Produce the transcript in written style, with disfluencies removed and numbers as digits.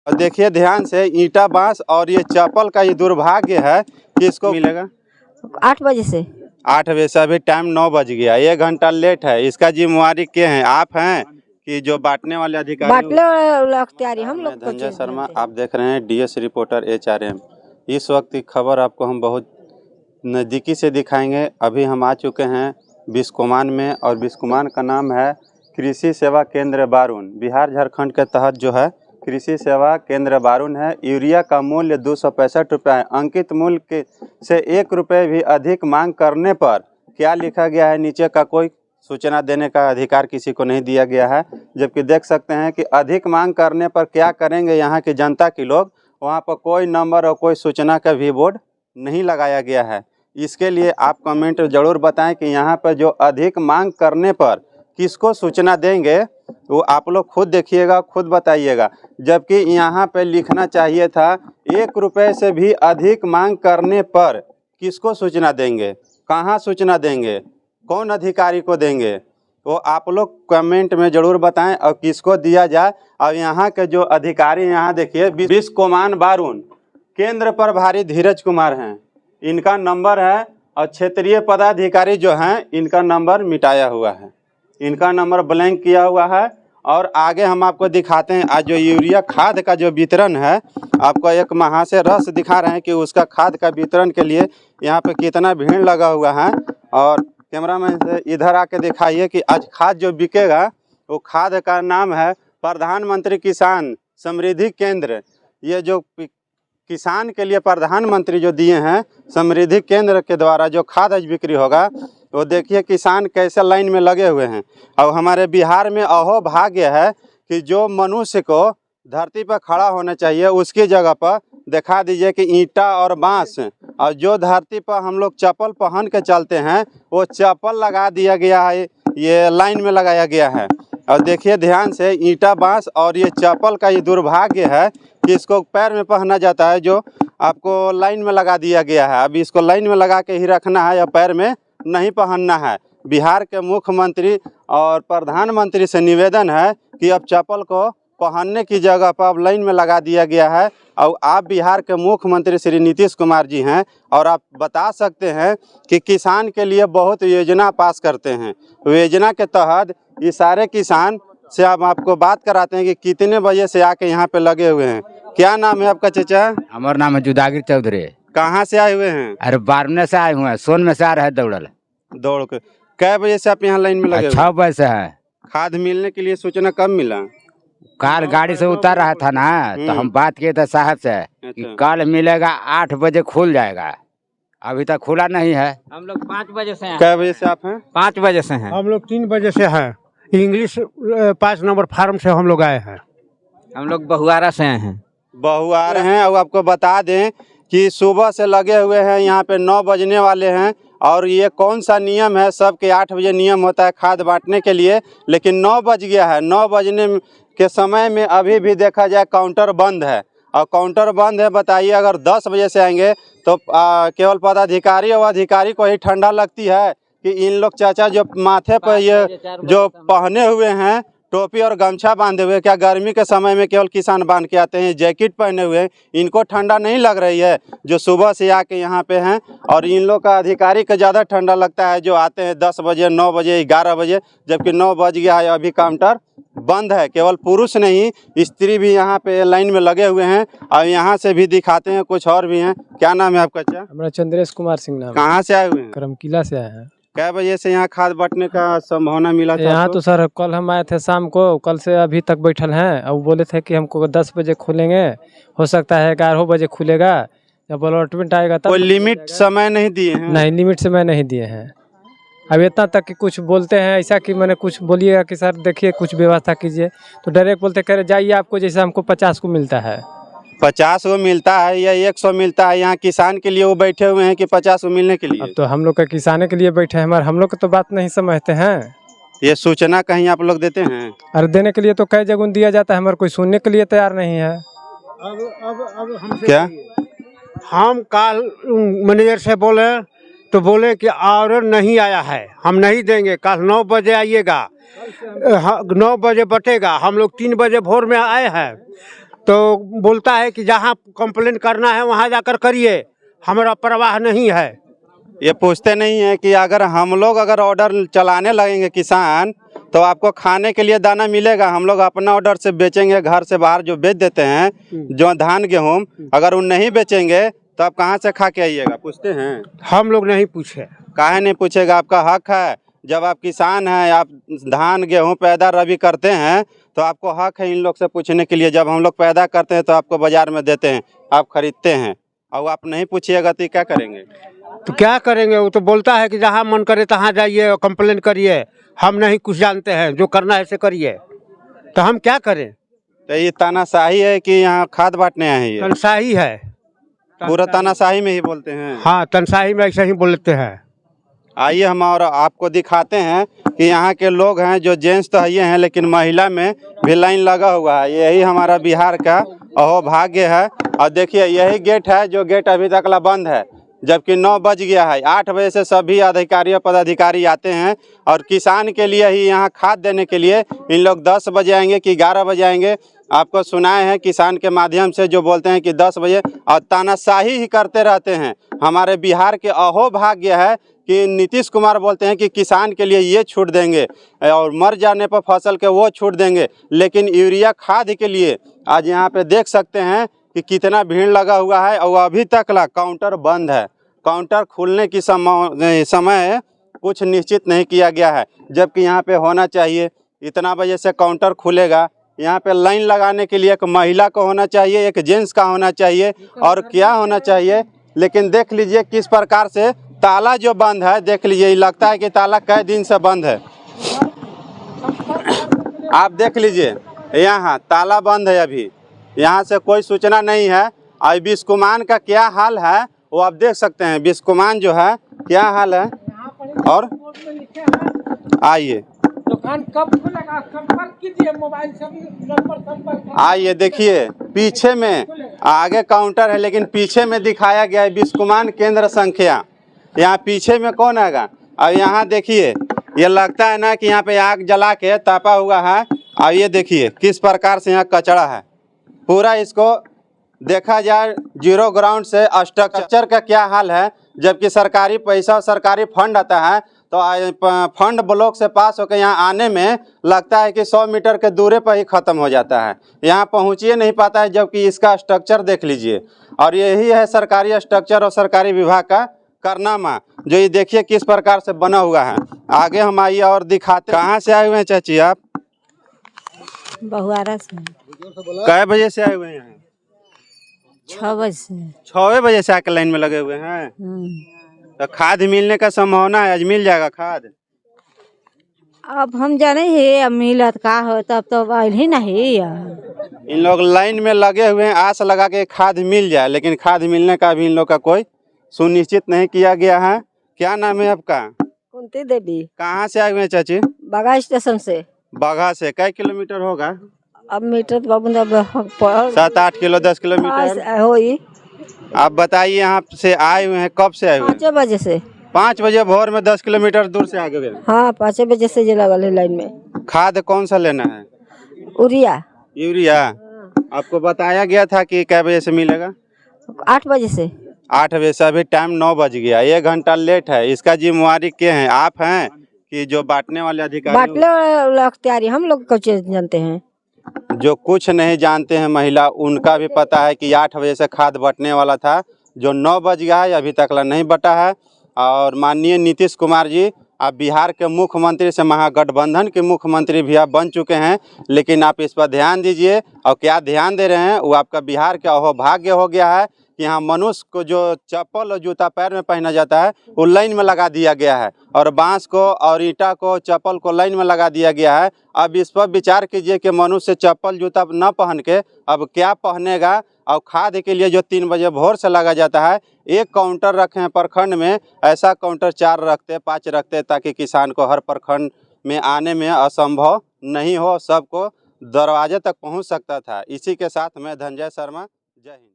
और देखिए ध्यान से, ईंटा बांस और ये चप्पल का ये दुर्भाग्य है कि इसको मिलेगा 8 बजे से। 8 बजे से अभी टाइम 9 बज गया, 1 घंटा लेट है। इसका जिम्मेवारी क्या है? आप हैं कि जो बांटने वाले अधिकारी? बांटने वाले अख्तियारी हम लोग। धनंजय शर्मा, आप देख रहे हैं डीएस रिपोर्टर HRM। इस वक्त की खबर आपको हम बहुत नज़दीकी से दिखाएंगे। अभी हम आ चुके हैं बिस्कोमान में, और बिस्कोमान का नाम है कृषि सेवा केंद्र बारून। बिहार झारखंड के तहत जो है कृषि सेवा केंद्र बारून है। यूरिया का मूल्य 265 रुपये है। अंकित मूल्य के से 1 रुपये भी अधिक मांग करने पर क्या लिखा गया है नीचे का कोई सूचना देने का अधिकार किसी को नहीं दिया गया है। जबकि देख सकते हैं कि अधिक मांग करने पर क्या करेंगे यहाँ की जनता के लोग, वहाँ पर कोई नंबर और कोई सूचना का भी बोर्ड नहीं लगाया गया है। इसके लिए आप कमेंट ज़रूर बताएं कि यहाँ पर जो अधिक मांग करने पर किसको सूचना देंगे, वो आप लोग खुद देखिएगा, खुद बताइएगा। जबकि यहाँ पे लिखना चाहिए था 1 रुपये से भी अधिक मांग करने पर किसको सूचना देंगे, कहाँ सूचना देंगे, कौन अधिकारी को देंगे, वो आप लोग कमेंट में ज़रूर बताएं और किसको दिया जाए। और यहाँ के जो अधिकारी, यहाँ देखिए बिस्कोमान बारून केंद्र प्रभारी धीरज कुमार हैं, इनका नंबर है। और क्षेत्रीय पदाधिकारी जो हैं, इनका नंबर मिटाया हुआ है, इनका नंबर ब्लैंक किया हुआ है। और आगे हम आपको दिखाते हैं आज जो यूरिया खाद का जो वितरण है, आपको एक महा से रस दिखा रहे हैं कि उसका खाद का वितरण के लिए यहाँ पे कितना भीड़ लगा हुआ है। और कैमरामैन से इधर आके दिखाइए कि आज खाद जो बिकेगा, वो खाद का नाम है प्रधानमंत्री किसान समृद्धि केंद्र। ये जो किसान के लिए प्रधानमंत्री जो दिए हैं समृद्धि केंद्र के द्वारा जो खाद आज बिक्री होगा, वो देखिए किसान कैसे लाइन में लगे हुए हैं। और हमारे बिहार में अहो भाग्य है कि जो मनुष्य को धरती पर खड़ा होना चाहिए, उसकी जगह पर दिखा दीजिए कि ईंटा और बांस, और जो धरती पर हम लोग चप्पल पहन के चलते हैं, वो चप्पल लगा दिया गया है, ये लाइन में लगाया गया है। और देखिए ध्यान से, ईंटा बांस और ये चप्पल का ये दुर्भाग्य है कि इसको पैर में पहना जाता है, जो आपको लाइन में लगा दिया गया है। अभी इसको लाइन में लगा के ही रखना है या पैर में नहीं पहनना है। बिहार के मुख्यमंत्री और प्रधानमंत्री से निवेदन है कि अब चप्पल को पहनने की जगह पर अब लाइन में लगा दिया गया है। और आप बिहार के मुख्यमंत्री श्री नीतीश कुमार जी हैं, और आप बता सकते हैं कि किसान के लिए बहुत योजना पास करते हैं। योजना के तहत ये सारे किसान से हम आपको बात कराते हैं कि कितने बजे से आके यहाँ पे लगे हुए हैं। क्या नाम है आपका चाचा? हमारा नाम है जुदागिर चौधरी। कहाँ से आए हुए हैं? अरे बारने से आए हुए हैं, सोन में से आ रहे हैं दौड़ के। कै बजे से आप यहाँ लाइन में लगे? 6 बजे से है। खाद मिलने के लिए सूचना कब मिला? कल गाड़ी से उतर रहा था ना, तो हम बात किए थे साहब से कि कल मिलेगा, 8 बजे खुल जाएगा। अभी तक खुला नहीं है। हम लोग 5 बजे से हैं। कै बजे से आप हैं? 5 बजे से हैं। हम लोग 3 बजे से हैं। इंग्लिश 5 नंबर फार्म से हम लोग आए हैं। हम लोग बहुआरा से आए हैं। बहुआर हैं। और आपको बता दें कि सुबह से लगे हुए हैं, यहाँ पे 9 बजने वाले हैं। और ये कौन सा नियम है, सबके 8 बजे नियम होता है खाद बांटने के लिए, लेकिन 9 बज गया है। 9 बजने के समय में अभी भी देखा जाए काउंटर बंद है। और काउंटर बंद है, बताइए अगर 10 बजे से आएंगे तो केवल पदाधिकारी और अधिकारी को ही ठंडा लगती है कि इन लोग चाचा जो माथे पर ये जो पहने हुए हैं टोपी और गमछा बांधे हुए, क्या गर्मी के समय में केवल किसान बांध के आते हैं, जैकेट पहने हुए, इनको ठंडा नहीं लग रही है जो सुबह से आके यहाँ पे हैं? और इन लोग का अधिकारी को ज़्यादा ठंडा लगता है जो आते हैं 10 बजे, 9 बजे, 11 बजे, जबकि 9 बज गया है, अभी काउंटर बंद है। केवल पुरुष नहीं, स्त्री भी यहाँ पे लाइन में लगे हुए हैं। और यहाँ से भी दिखाते हैं, कुछ और भी हैं। क्या नाम है आपका? अच्छा, हमारा चंद्रेश कुमार सिंह नाम। कहाँ से आए हुए हैं? करमकिला से आए हैं। कै बजे से यहाँ खाद बांटने का संभावना मिला था? यहाँ तो सर कल हम आए थे शाम को, कल से अभी तक बैठल हैं। और बोले थे कि हमको 10 बजे खुलेंगे, हो सकता है 11 बजे खुलेगा, जब अलॉटमेंट आएगा तब। कोई लिमिट समय नहीं दिए हैं? नहीं, लिमिट समय नहीं दिए हैं। अब इतना तक कि कुछ बोलते हैं ऐसा कि मैंने कुछ बोलिएगा कि सर देखिए कुछ व्यवस्था कीजिए, तो डायरेक्ट बोलते कह रहे जाइए, आपको जैसे हमको 50 को मिलता है। 50 को मिलता है या 100 मिलता है? यहाँ किसान के लिए वो बैठे हुए हैं कि 50 को मिलने के लिए? अब तो हम लोग का किसाने के लिए बैठे हैं, मगर हम लोग तो बात नहीं समझते हैं। ये सूचना कहीं आप लोग देते हैं? अरे देने के लिए तो कई जगह दिया जाता है, हमारे कोई सुनने के लिए तैयार नहीं है। अब क्या हम कल मैनेजर से बोले तो बोले कि ऑर्डर नहीं आया है, हम नहीं देंगे, कल 9 बजे आइएगा। 9 बजे बटेगा। हम लोग 3 बजे भोर में आए हैं, तो बोलता है कि जहाँ कंप्लेन करना है वहाँ जाकर करिए, हमारा परवाह नहीं है। ये पूछते नहीं है कि अगर हम लोग अगर ऑर्डर चलाने लगेंगे किसान, तो आपको खाने के लिए दाना मिलेगा। हम लोग अपना ऑर्डर से बेचेंगे, घर से बाहर जो बेच देते हैं, जो धान गेहूँ, अगर वो नहीं बेचेंगे तो आप कहाँ से खा के आइएगा? पूछते हैं? हम लोग नहीं पूछे। काहे नहीं पूछेगा? आपका हक है। जब आप किसान हैं, आप धान गेहूँ पैदा रबी करते हैं, तो आपको हक है इन लोग से पूछने के लिए। जब हम लोग पैदा करते हैं तो आपको बाजार में देते हैं, आप खरीदते हैं, और आप नहीं पूछिएगा तो क्या करेंगे? तो क्या करेंगे? वो तो बोलता है कि जहाँ मन करे तहाँ जाइए और कंप्लेन करिए, हम नहीं कुछ जानते हैं, जो करना है ऐसे करिए। तो हम क्या करें? तो ये तानाशाही है कि यहाँ खाद बांटने आए हैं? ये तनशाही है, पूरा तानाशाही में ही बोलते हैं। हाँ, तनशाही में ऐसे ही बोलते हैं। आइए हम और आपको दिखाते हैं कि यहाँ के लोग हैं, जो जेंट्स तो ये हैं, लेकिन महिला में भी लाइन लगा हुआ है। यही हमारा बिहार का अहोभाग्य है। और देखिए, यही गेट है जो गेट अभी तक बंद है, जबकि 9 बज गया है। 8 बजे से सभी अधिकारी और पदाधिकारी आते हैं, और किसान के लिए ही यहाँ खाद देने के लिए इन लोग 10 बजे आएंगे कि 11 बजे आएंगे। आपको सुनाए हैं किसान के माध्यम से जो बोलते हैं कि 10 बजे, और तानाशाही ही करते रहते हैं। हमारे बिहार के अहोभाग्य है कि नीतीश कुमार बोलते हैं कि किसान के लिए ये छूट देंगे और मर जाने पर फसल के वो छूट देंगे, लेकिन यूरिया खाद के लिए आज यहाँ पे देख सकते हैं कि कितना भीड़ लगा हुआ है, और अभी तक काउंटर बंद है। काउंटर खुलने की समय कुछ निश्चित नहीं किया गया है, जबकि यहाँ पे होना चाहिए। इतना बजे से काउंटर खुलेगा। यहाँ पे लाइन लगाने के लिए एक महिला को होना चाहिए, एक जेंट्स का होना चाहिए, और क्या होना चाहिए। लेकिन देख लीजिए किस प्रकार से ताला जो बंद है, देख लीजिए, लगता है कि ताला कई दिन से बंद है। आप देख लीजिए, यहाँ ताला बंद है, अभी यहाँ से कोई सूचना नहीं है। और बिस्कुमान का क्या हाल है वो आप देख सकते हैं। बिस्कुमान जो है क्या हाल है, और आइए दुकान कब खुलेगा, संपर्क कीजिए, मोबाइल से नंबर संपर्क। आइए देखिए, पीछे में आगे काउंटर है, लेकिन पीछे में दिखाया गया है बिस्कुमान केंद्र संख्या। यहाँ पीछे में कौन आएगा? और यहाँ देखिए, ये लगता है ना कि यहाँ पे आग जला के तापा हुआ है। और ये देखिए किस प्रकार से यहाँ कचरा है पूरा। इसको देखा जाए जीरो ग्राउंड से स्ट्रक्चर का क्या हाल है, जबकि सरकारी पैसा और सरकारी फंड आता है, तो फंड ब्लॉक से पास होकर यहाँ आने में लगता है कि 100 मीटर के दूरी पर ही ख़त्म हो जाता है, यहाँ पहुँचिए नहीं पाता है। जबकि इसका स्ट्रक्चर देख लीजिए, और यही है सरकारी स्ट्रक्चर और सरकारी विभाग का कारनामा, जो ये देखिए किस प्रकार से बना हुआ है। आगे हम आइए और दिखाते। कहाँ से आए हुए हैं चाची आप? बहुआरा से। कै बजे से आए हुए हैं? 6 बजे से। 6 बजे से आकर लाइन में लगे हुए हैं। तो खाद मिलने का संभावना है, आज मिल जाएगा खाद? अब हम जाने ही अब मिलत का हो, तब तो आइल ही नहीं। इन लोग लाइन में लगे हुए हैं, आस लगा के खाद मिल जाए, लेकिन खाद मिलने का भी इन लोग का कोई सुनिश्चित नहीं किया गया है। क्या नाम है आपका? कुंती देवी। कहाँ से आए हुए हैं चाची? बागा स्टेशन से। बाघा से कै किलोमीटर होगा? अब मीटर तो बाबू 7-8 किलो 10 किलोमीटर होई। आप बताइए, यहाँ से आए हुए हैं, कब से आए हुए हैं? 5 बजे से। 5 बजे भोर में 10 किलोमीटर दूर से आ गए। हाँ, 5 बजे से जो लगल है लाइन में। खाद कौन सा लेना है? यूरिया। यूरिया आपको बताया गया था कि कै बजे से मिलेगा? 8 बजे से। 8 बजे से। अभी टाइम 9 बज गया, 1 घंटा लेट है। इसका जिम्मेवारी के हैं? आप हैं कि जो बांटने वाले अधिकारी? बांटने वाले तैयारी हम लोग कुछ जानते हैं। जो कुछ नहीं जानते हैं महिला, उनका भी पता है कि 8 बजे से खाद बंटने वाला था, जो 9 बज गया है, अभी तक नहीं बटा है। और माननीय नीतीश कुमार जी, आप बिहार के मुख्यमंत्री से महागठबंधन के मुख्यमंत्री भी आप बन चुके हैं, लेकिन आप इस पर ध्यान दीजिए। और क्या ध्यान दे रहे हैं, वो आपका बिहार का अहोभाग्य हो गया है कि यहाँ मनुष्य को जो चप्पल और जूता पैर में पहना जाता है वो लाइन में लगा दिया गया है, और बांस को और ईंटा को चप्पल को लाइन में लगा दिया गया है। अब इस पर विचार कीजिए कि मनुष्य चप्पल जूता न पहन के अब क्या पहनेगा। और खाद के लिए जो 3 बजे भोर से लगा जाता है, एक काउंटर रखे हैं प्रखंड में, ऐसा काउंटर 4 रखते 5 रखते, ताकि किसान को हर प्रखंड में आने में असंभव नहीं हो, सबको दरवाजे तक पहुंच सकता था। इसी के साथ मैं धनंजय शर्मा, जय हिंद।